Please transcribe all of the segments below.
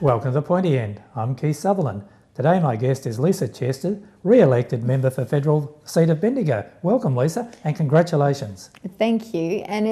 Welcome to the Pointy End. I'm Keith Sutherland. Today my guest is Lisa Chester, re-elected member for federal seat of Bendigo. Welcome, Lisa, and congratulations. Thank you, and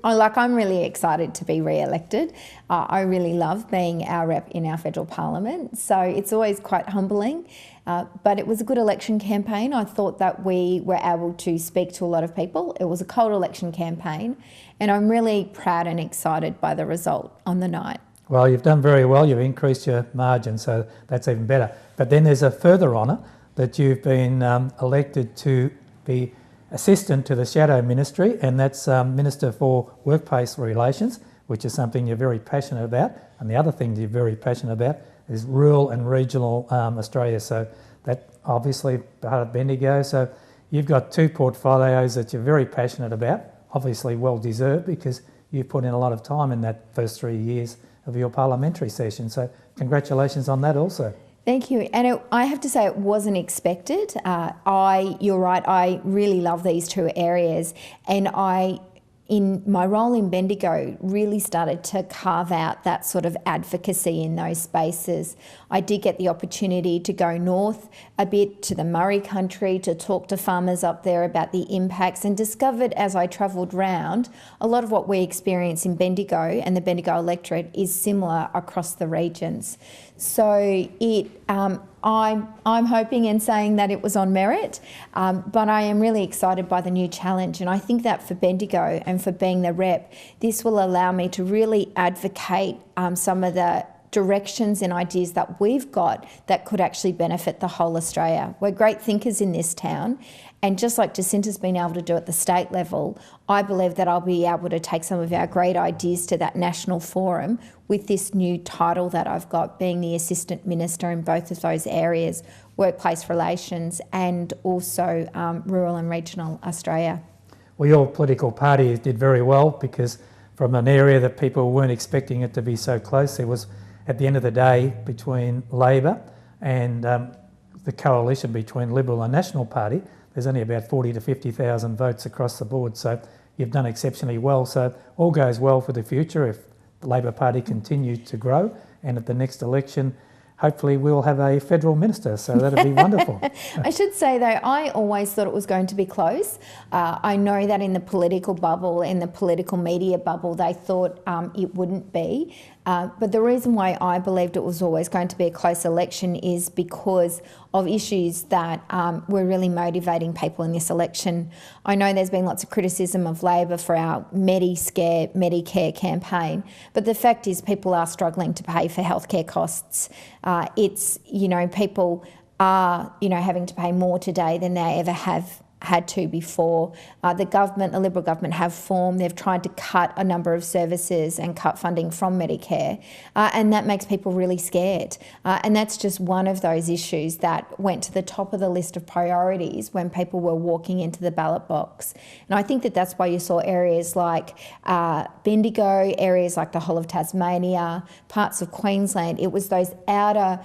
I'm really excited to be re-elected. I really love being our rep in our federal parliament, so it's always quite humbling. But it was a good election campaign. I thought that we were able to speak to a lot of people. It was a cold election campaign, and I'm really proud and excited by the result on the night. Well, you've done very well. You've increased your margin, so that's even better. But then there's a further honour that you've been elected to be assistant to the Shadow Ministry, and that's Minister for Workplace Relations, which is something you're very passionate about. And the other thing you're very passionate about is rural and regional Australia. So that obviously part of Bendigo. So you've got two portfolios that you're very passionate about, obviously well deserved because you've put in a lot of time in that first 3 years of your parliamentary session. So congratulations on that also. Thank you. And I have to say it wasn't expected. You're right, I really love these two areas, and in my role in Bendigo, really started to carve out that sort of advocacy in those spaces. I did get the opportunity to go north a bit to the Murray country to talk to farmers up there about the impacts, and discovered as I travelled round, a lot of what we experience in Bendigo and the Bendigo electorate is similar across the regions. So I'm hoping and saying that it was on merit, but I am really excited by the new challenge, and I think that for Bendigo and for being the rep, this will allow me to really advocate some of the directions and ideas that we've got that could actually benefit the whole Australia. We're great thinkers in this town, and just like Jacinta's been able to do at the state level, I believe that I'll be able to take some of our great ideas to that national forum with this new title that I've got, being the Assistant Minister in both of those areas, workplace relations and also rural and regional Australia. Well, your political party did very well because from an area that people weren't expecting it to be so close, it was at the end of the day between Labor and the coalition between Liberal and National Party. There's only about 40 to 50,000 votes across the board, so you've done exceptionally well. So all goes well for the future if the Labor Party continues to grow, and at the next election, hopefully we'll have a federal minister, so that'll be wonderful. I should say though, I always thought it was going to be close. I know that in the political bubble, in the political media bubble, they thought it wouldn't be. But the reason why I believed it was always going to be a close election is because of issues that were really motivating people in this election. I know there's been lots of criticism of Labor for our Medicare campaign, but the fact is people are struggling to pay for healthcare costs. People are, having to pay more today than they ever have had to before. The Liberal government have formed, they've tried to cut a number of services and cut funding from Medicare, and that makes people really scared. And that's just one of those issues that went to the top of the list of priorities when people were walking into the ballot box. And I think that that's why you saw areas like Bendigo, areas like the whole of Tasmania, parts of Queensland. It was those outer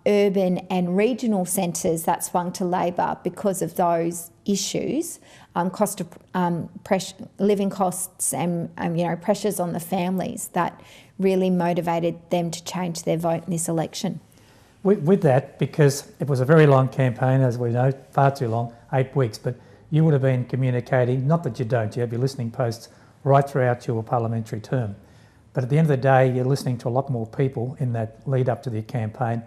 urban and regional centres that swung to Labor because of those issues, cost of living costs and pressures on the families that really motivated them to change their vote in this election. With that, because it was a very long campaign, as we know, far too long, 8 weeks, but you would have been communicating, not that you don't, you have your listening posts right throughout your parliamentary term. But at the end of the day, you're listening to a lot more people in that lead up to the campaign,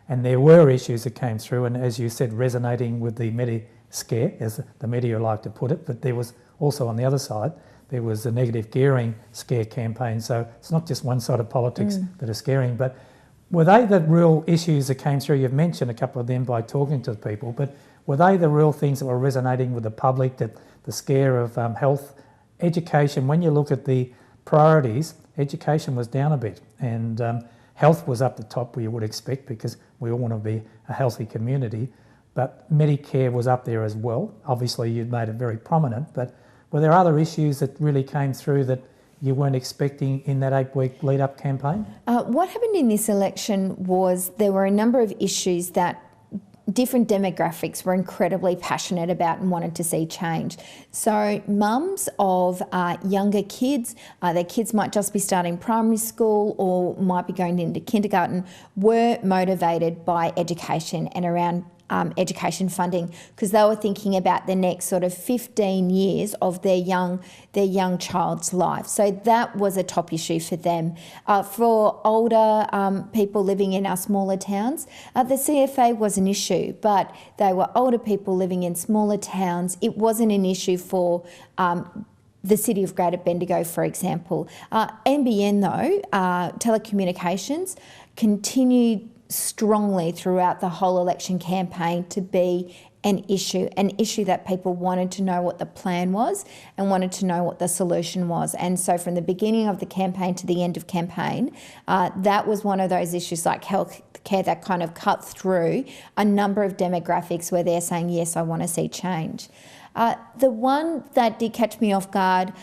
and there were issues that came through, and as you said, resonating with the Medi-scare, as the media like to put it, but there was also on the other side, there was the negative gearing scare campaign. So it's not just one side of politics that are scaring, but were they the real issues that came through? You've mentioned a couple of them by talking to people, but were they the real things that were resonating with the public, that the scare of health, education? When you look at the priorities, education was down a bit, and health was up the top where you would expect because we all want to be a healthy community, but Medicare was up there as well. Obviously you'd made it very prominent, but were there other issues that really came through that you weren't expecting in that 8-week lead-up campaign? What happened in this election was there were a number of issues that different demographics were incredibly passionate about and wanted to see change. So mums of younger kids, their kids might just be starting primary school or might be going into kindergarten, were motivated by education and around education funding, because they were thinking about the next sort of 15 years of their young child's life. So that was a top issue for them. For older people living in our smaller towns, the CFA was an issue, but they were older people living in smaller towns. It wasn't an issue for the city of Greater Bendigo, for example. NBN though, telecommunications, continued strongly throughout the whole election campaign to be an issue that people wanted to know what the plan was and wanted to know what the solution was. And so from the beginning of the campaign to the end of campaign, that was one of those issues like healthcare that kind of cut through a number of demographics where they're saying, yes, I want to see change. The one that did catch me off guard,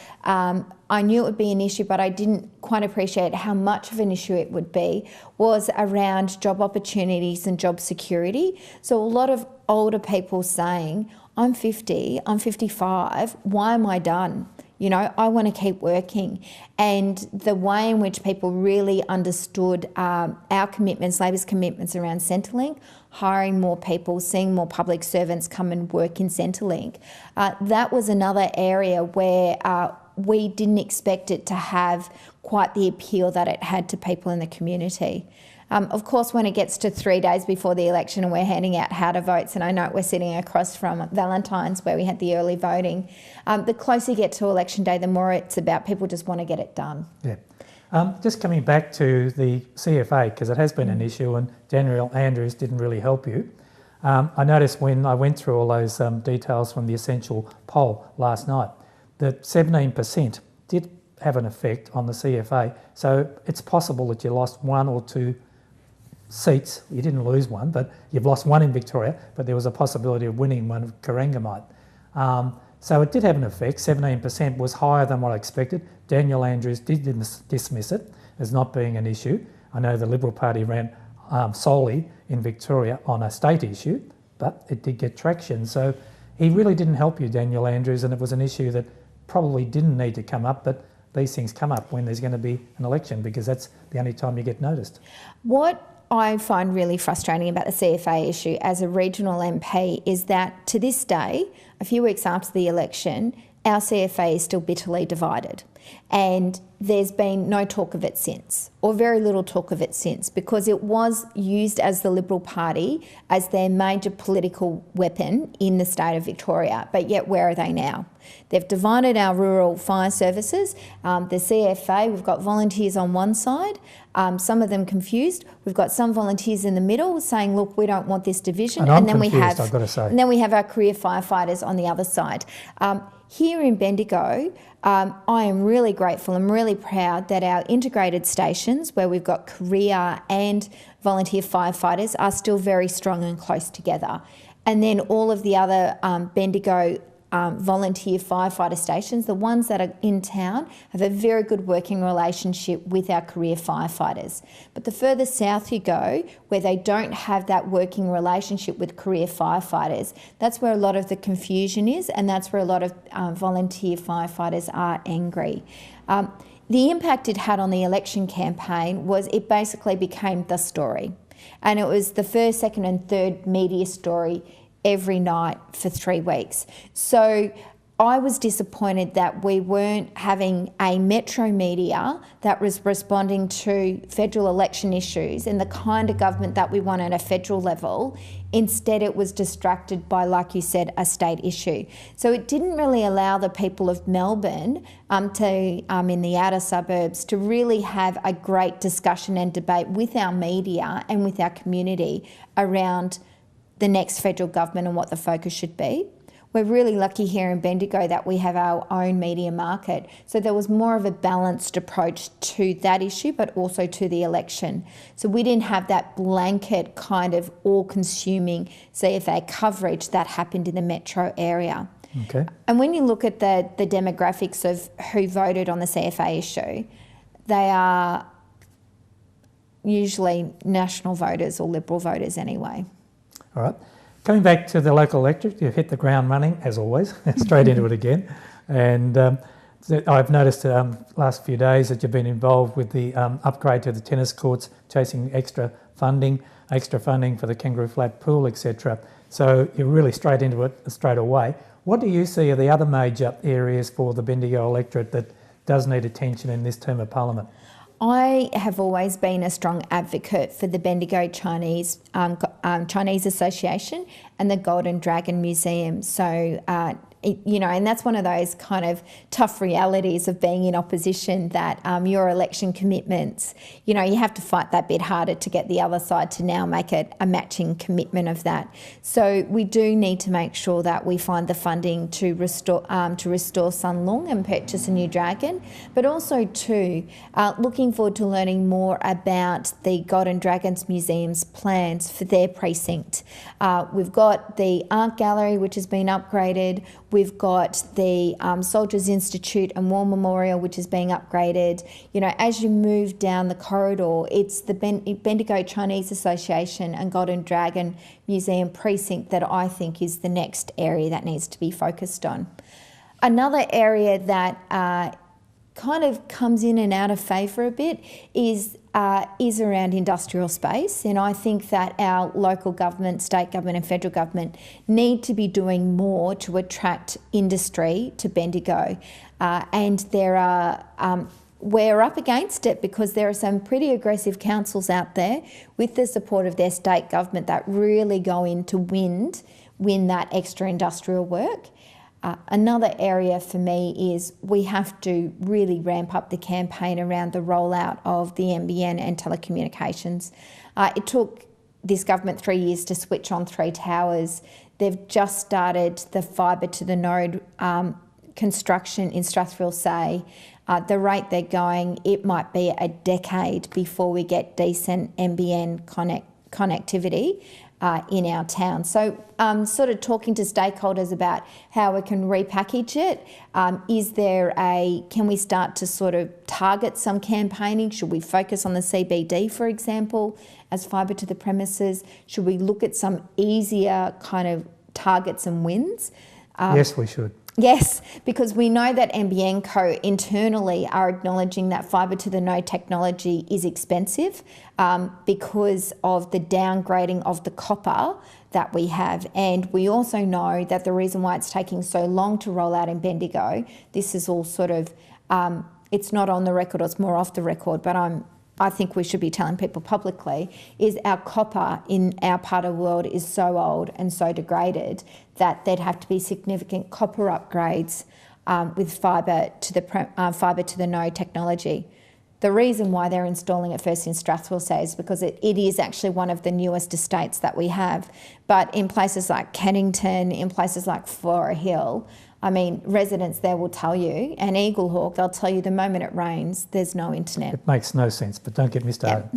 I knew it would be an issue, but I didn't quite appreciate how much of an issue it would be, was around job opportunities and job security. So a lot of older people saying, I'm 50, I'm 55, why am I done? You know, I want to keep working. And the way in which people really understood our commitments, Labor's commitments around Centrelink, hiring more people, seeing more public servants come and work in Centrelink, that was another area where we didn't expect it to have quite the appeal that it had to people in the community. Of course, when it gets to 3 days before the election and we're handing out how-to votes, and I know we're sitting across from Valentine's where we had the early voting, the closer you get to election day, the more it's about people just want to get it done. Yeah. Just coming back to the CFA, because it has been an issue and Daniel Andrews didn't really help you. I noticed when I went through all those details from the Essential poll last night, that 17% did have an effect on the CFA. So it's possible that you lost 1 or 2 seats. You didn't lose one, but you've lost one in Victoria, but there was a possibility of winning one of Corangamite. So it did have an effect. 17% was higher than what I expected. Daniel Andrews did dismiss it as not being an issue. I know the Liberal Party ran solely in Victoria on a state issue, but it did get traction. So he really didn't help you, Daniel Andrews, and it was an issue that probably didn't need to come up, but these things come up when there's going to be an election because that's the only time you get noticed. What I find really frustrating about the CFA issue as a regional MP is that to this day, a few weeks after the election, our CFA is still bitterly divided. And there's been no talk of it since, or very little talk of it since, because it was used as the Liberal Party as their major political weapon in the state of Victoria. But yet, where are they now? They've divided our rural fire services. The CFA, we've got volunteers on one side, some of them confused. We've got some volunteers in the middle saying, look, we don't want this division. And then we have our career firefighters on the other side. Here in Bendigo, I am really grateful and really proud that our integrated stations, where we've got career and volunteer firefighters, are still very strong and close together. And then all of the other Bendigo volunteer firefighter stations, the ones that are in town, have a very good working relationship with our career firefighters. But the further south you go, where they don't have that working relationship with career firefighters, that's where a lot of the confusion is, and that's where a lot of volunteer firefighters are angry. The impact it had on the election campaign was it basically became the story. And it was the first, second and third media story every night for 3 weeks. So I was disappointed that we weren't having a metro media that was responding to federal election issues and the kind of government that we want at a federal level. Instead, it was distracted by, like you said, a state issue. So it didn't really allow the people of Melbourne in the outer suburbs to really have a great discussion and debate with our media and with our community around the next federal government and what the focus should be. We're really lucky here in Bendigo that we have our own media market. So there was more of a balanced approach to that issue, but also to the election. So we didn't have that blanket kind of all-consuming CFA coverage that happened in the metro area. Okay. And when you look at the demographics of who voted on the CFA issue, they are usually national voters or Liberal voters anyway. All right. Coming back to the local electorate, you've hit the ground running, as always, straight into it again. And I've noticed last few days that you've been involved with the upgrade to the tennis courts, chasing extra funding for the Kangaroo Flat pool, etc. So you're really straight into it straight away. What do you see are the other major areas for the Bendigo electorate that does need attention in this term of Parliament? I have always been a strong advocate for the Bendigo Chinese Association and the Golden Dragon Museum. So, and that's one of those kind of tough realities of being in opposition, that your election commitments, you have to fight that bit harder to get the other side to now make it a matching commitment of that. So we do need to make sure that we find the funding to restore Sun Lung and purchase a new dragon, but also too, looking forward to learning more about the Golden Dragons Museum's plans for their precinct. We've got the art gallery, which has been upgraded. We've got the Soldiers Institute and War Memorial, which is being upgraded. As you move down the corridor, it's the Bendigo Chinese Association and Golden Dragon Museum precinct that I think is the next area that needs to be focused on. Another area that kind of comes in and out of favour a bit is around industrial space, and I think that our local government, state government and federal government need to be doing more to attract industry to Bendigo, and we're up against it because there are some pretty aggressive councils out there with the support of their state government that really go in to win that extra industrial work. Another area for me is we have to really ramp up the campaign around the rollout of the NBN and telecommunications. It took this government 3 years to switch on 3 towers. They've just started the fibre to the node construction in Strathfield Say. The rate they're going, it might be a decade before we get decent NBN connectivity in our town. So sort of talking to stakeholders about how we can repackage it. Can we start to sort of target some campaigning? Should we focus on the CBD, for example, as fibre to the premises? Should we look at some easier kind of targets and wins? Yes, we should. Yes, because we know that NBN Co internally are acknowledging that fibre to the node technology is expensive because of the downgrading of the copper that we have. And we also know that the reason why it's taking so long to roll out in Bendigo, this is all sort of, it's not on the record, it's more off the record, but I think we should be telling people publicly, is our copper in our part of the world is so old and so degraded that there'd have to be significant copper upgrades with fibre to the node technology. The reason why they're installing it first in Strathfield Say is because it is actually one of the newest estates that we have. But in places like Kennington, in places like Flora Hill, I mean, residents there will tell you, and Eaglehawk, they'll tell you the moment it rains, there's no internet. It makes no sense, but don't get me started.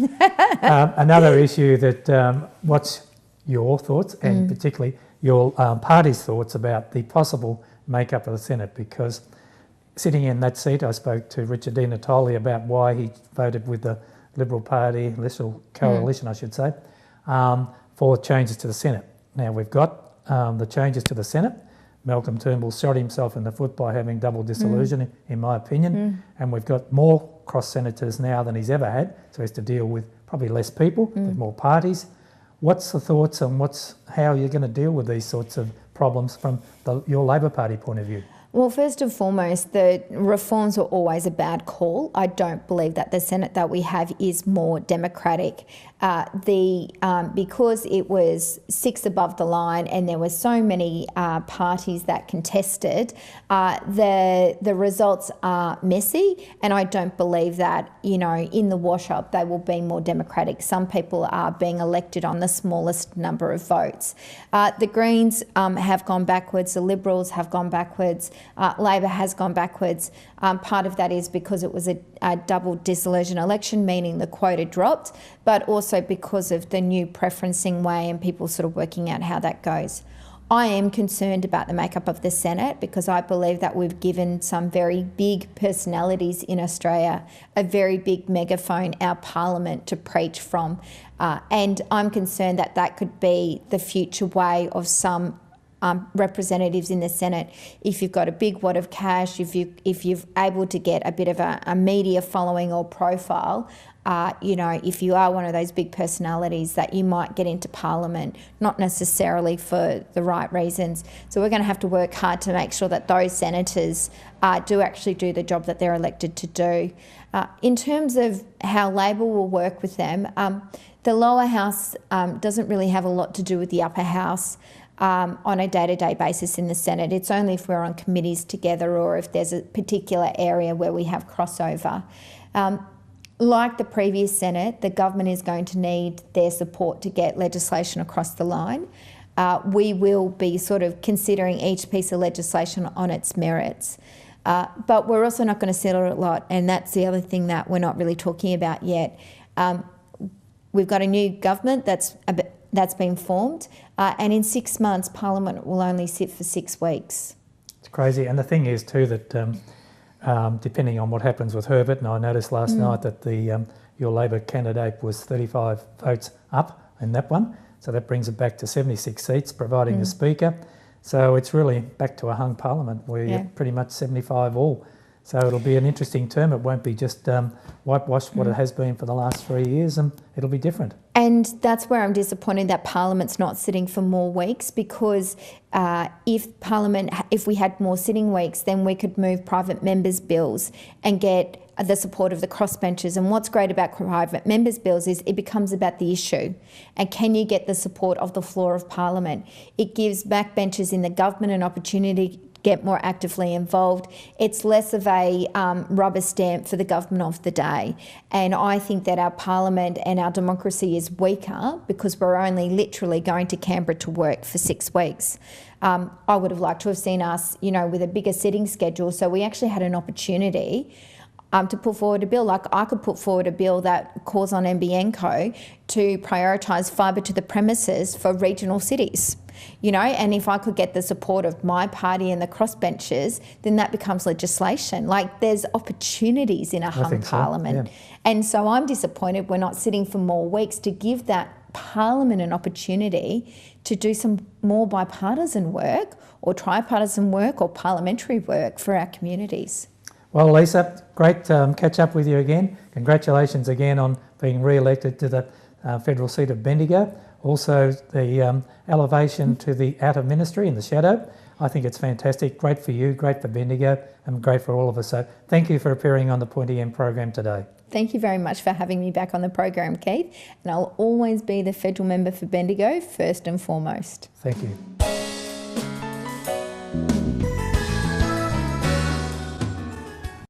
Another issue that, what's your thoughts, and particularly your party's thoughts about the possible makeup of the Senate? Because sitting in that seat, I spoke to Richard Di Natale about why he voted with the Liberal Party, Liberal Coalition, I should say, for changes to the Senate. Now, we've got the changes to the Senate. Malcolm Turnbull shot himself in the foot by having double dissolution, in my opinion. And we've got more cross-senators now than he's ever had, so he has to deal with probably less people, with more parties. What's the thoughts on how you're going to deal with these sorts of problems from your Labor Party point of view? Well, first and foremost, the reforms were always a bad call. I don't believe that the Senate that we have is more democratic. Because it was 6 above the line and there were so many parties that contested, the results are messy, and I don't believe that, in the wash-up they will be more democratic. Some people are being elected on the smallest number of votes. The Greens have gone backwards, the Liberals have gone backwards, Labor has gone backwards. Part of that is because it was a double dissolution election, meaning the quota dropped, but also because of the new preferencing way and people sort of working out how that goes. I am concerned about the makeup of the Senate because I believe that we've given some very big personalities in Australia a very big megaphone, our parliament, to preach from. And I'm concerned that that could be the future way of some representatives in the Senate. If you've got a big wad of cash, if you're able to get a bit of a media following or profile, if you are one of those big personalities, that you might get into Parliament, not necessarily for the right reasons. So we're going to have to work hard to make sure that those senators do actually do the job that they're elected to do. In terms of how Labor will work with them, the lower house doesn't really have a lot to do with the upper house on a day-to-day basis in the Senate. It's only if we're on committees together or if there's a particular area where we have crossover. Like the previous Senate, the government is going to need their support to get legislation across the line. We will be sort of considering each piece of legislation on its merits. But we're also not going to settle a lot, and that's the other thing that we're not really talking about yet. We've got a new government that's been formed, and in 6 months, Parliament will only sit for 6 weeks. It's crazy, and the thing is too that depending on what happens with Herbert, and I noticed last night that your Labor candidate was 35 votes up in that one, so that brings it back to 76 seats, providing the Speaker. So it's really back to a hung Parliament where you're pretty much 75 all. So it'll be an interesting term. It won't be just whitewashed what it has been for the last 3 years, and it'll be different. And that's where I'm disappointed that Parliament's not sitting for more weeks, because if we had more sitting weeks, then we could move private members' bills and get the support of the crossbenchers. And what's great about private members' bills is it becomes about the issue. And can you get the support of the floor of Parliament? It gives backbenchers in the government an opportunity get more actively involved. It's less of a rubber stamp for the government of the day. And I think that our Parliament and our democracy is weaker because we're only literally going to Canberra to work for 6 weeks. I would have liked to have seen us, with a bigger sitting schedule, so we actually had an opportunity to put forward a bill. Like, I could put forward a bill that calls on NBN Co to prioritise fibre to the premises for regional cities. And if I could get the support of my party and the crossbenchers, then that becomes legislation. Like, there's opportunities in a hung Parliament. Yeah. And so I'm disappointed we're not sitting for more weeks to give that Parliament an opportunity to do some more bipartisan work or tripartisan work or parliamentary work for our communities. Well, Lisa, great catch up with you again. Congratulations again on being re-elected to the federal seat of Bendigo. Also, the elevation to the outer ministry in the shadow. I think it's fantastic. Great for you, great for Bendigo, and great for all of us. So thank you for appearing on the Pointy End program today. Thank you very much for having me back on the program, Keith. And I'll always be the federal member for Bendigo, first and foremost. Thank you.